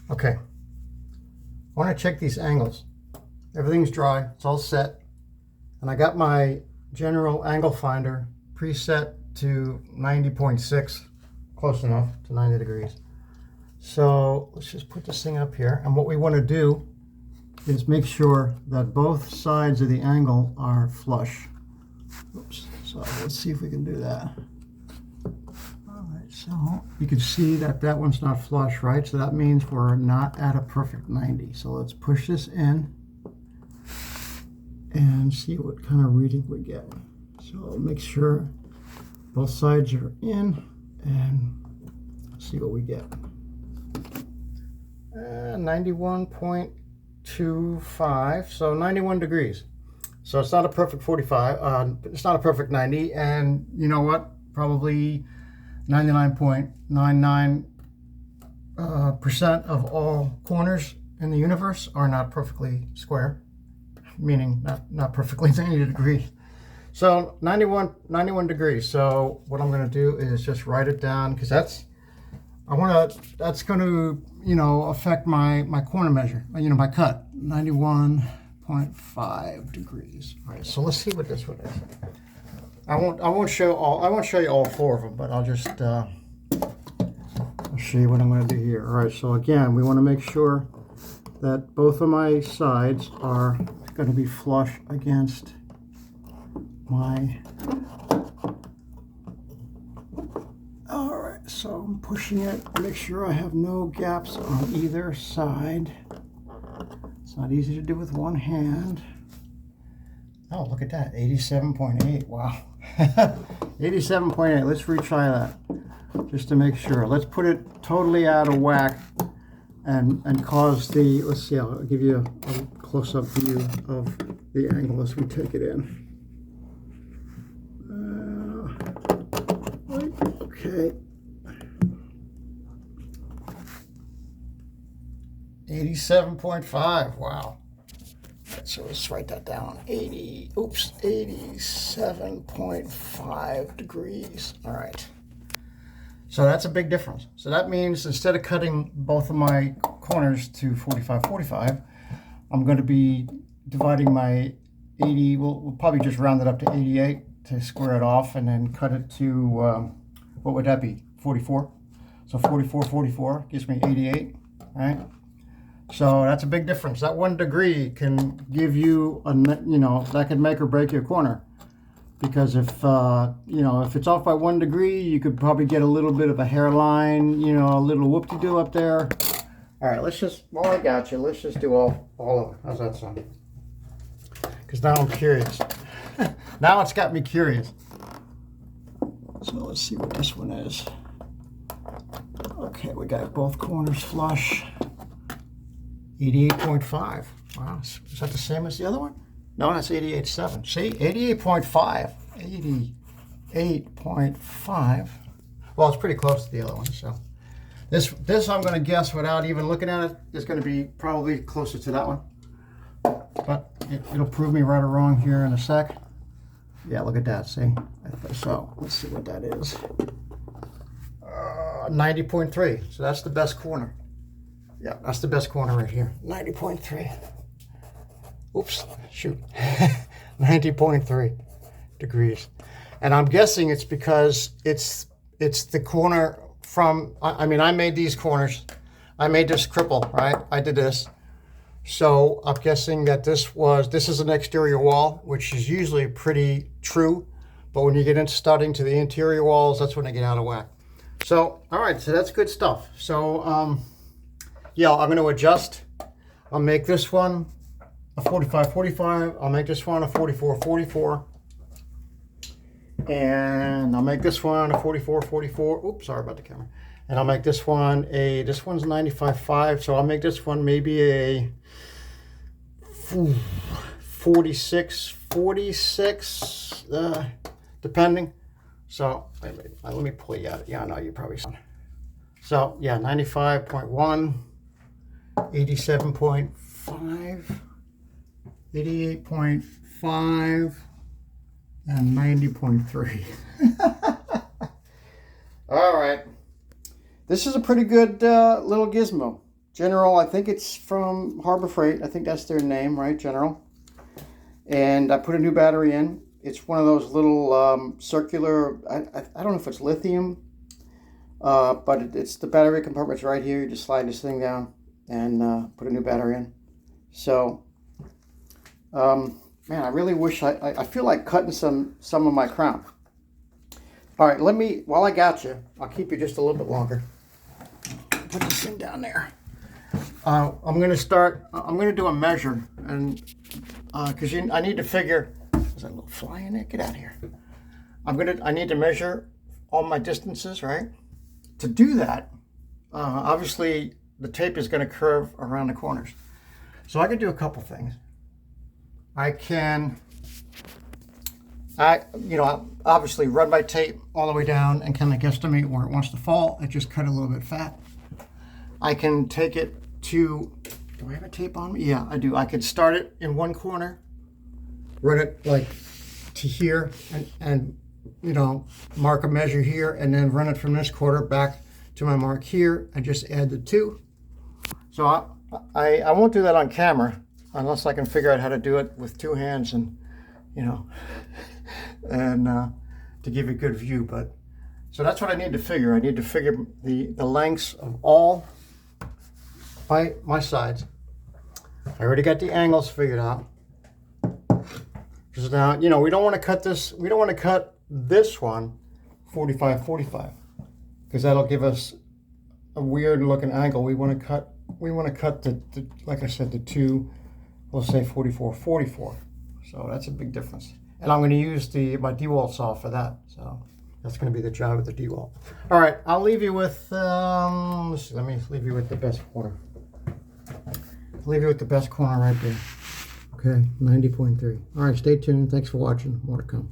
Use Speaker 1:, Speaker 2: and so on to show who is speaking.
Speaker 1: Okay, I want to check these angles. Everything's dry, it's all set. And I got my general angle finder preset to 90.6, close enough to 90 degrees. So let's just put this thing up here. And what we want to do is make sure that both sides of the angle are flush. Oops. So let's see if we can do that. All right, so you can see that that one's not flush, right? So that means we're not at a perfect 90. So let's push this in and see what kind of reading we get. So make sure both sides are in and see what we get. 91.25, so 91 degrees. So it's not a perfect 45, it's not a perfect 90, and you know what? Probably 99.99% of all corners in the universe are not perfectly square, meaning not perfectly 90 degrees. So 91 degrees. So what I'm going to do is just write it down, because that's going to, affect my corner measure, my cut. 91.5 degrees. All right, so let's see what this one is. I won't show you all four of them, but I'll just I'll show you what I'm going to do here. All right, so again, we want to make sure that both of my sides are going to be flush against my. All right, so I'm pushing it, make sure I have no gaps on either side. It's not easy to do with one hand. Oh, look at that, 87.8, wow. 87.8, let's retry that, just to make sure. Let's put it totally out of whack and cause the, let's see, I'll give you a close-up view of the angle as we take it in. Okay. 87.5, wow. So let's write that down. 87.5 degrees. All right. So that's a big difference. So that means instead of cutting both of my corners to 45, I'm going to be dividing my 80, we'll probably just round it up to 88 to square it off, and then cut it to, what would that be, 44? So 44 gives me 88, right? So that's a big difference. That 1 degree can give you, that could make or break your corner. Because if it's off by 1 degree, you could probably get a little bit of a hairline, a little whoop-de-doo up there. All right, while I got you, let's just do all of it. How's that sound? Because now I'm curious. Now it's got me curious. So let's see what this one is. Okay, we got both corners flush. 88.5. Wow, is that the same as the other one? No, that's 88.7. See, 88.5. 88.5. Well, it's pretty close to the other one. So this I'm going to guess without even looking at it is going to be probably closer to that one. But it'll prove me right or wrong here in a sec. Yeah, look at that. See? So let's see what that is. 90.3. So that's the best corner. Yeah, that's the best corner right here. 90.3. Oops, shoot. 90.3 degrees. And I'm guessing it's because it's the corner from, I made these corners. I made this cripple, right? I did this. So I'm guessing that this is an exterior wall, which is usually pretty true. But when you get into starting to the interior walls, that's when they get out of whack. So, all right, so that's good stuff. So, yeah, I'm going to adjust. I'll make this one a 45-45. I'll make this one a 44-44. And I'll make this one a 44-44. Oops, sorry about the camera. And I'll make this one this one's 95.5. So I'll make this one maybe a 46, depending. So let me pull you out. Yeah, I know you probably saw. So yeah, 95.1, 87.5, 88.5, and 90.3. All right. This is a pretty good little gizmo General, I think it's from Harbor Freight. I think that's their name, right? General. And I put a new battery in. It's one of those little circular, I don't know if it's lithium, but it's the battery compartment's right here. You just slide this thing down and put a new battery in. So, man, I really wish I feel like cutting some of my crown. All right, while I got you, I'll keep you just a little bit longer. Put this thing down there. I'm going to do a measure, and because I need to figure, there's a little fly in there, get out of here. I need to measure all my distances, right? To do that, obviously the tape is going to curve around the corners. So I can do a couple things. I can, obviously run my tape all the way down and kind of guesstimate where it wants to fall. I just cut a little bit fat. I can take it to, do I have a tape on me? Yeah, I do. I could start it in one corner, run it like to here, and mark a measure here, and then run it from this quarter back to my mark here, and just add the two. So I won't do that on camera unless I can figure out how to do it with two hands and, and to give you a good view. But so that's what I need to figure. I need to figure the lengths of all my sides. I already got the angles figured out. Because now, we don't want to cut this. We don't want to cut this one 45-45, because that'll give us a weird looking angle. We want to cut the like I said, the two, we'll say 44-44. So that's a big difference. And I'm going to use my DeWalt saw for that. So that's going to be the job of the DeWalt. All right, I'll leave you with, let me leave you with the best corner. Leave you with the best corner right there. Okay, 90.3. All right, stay tuned. Thanks for watching. More to come.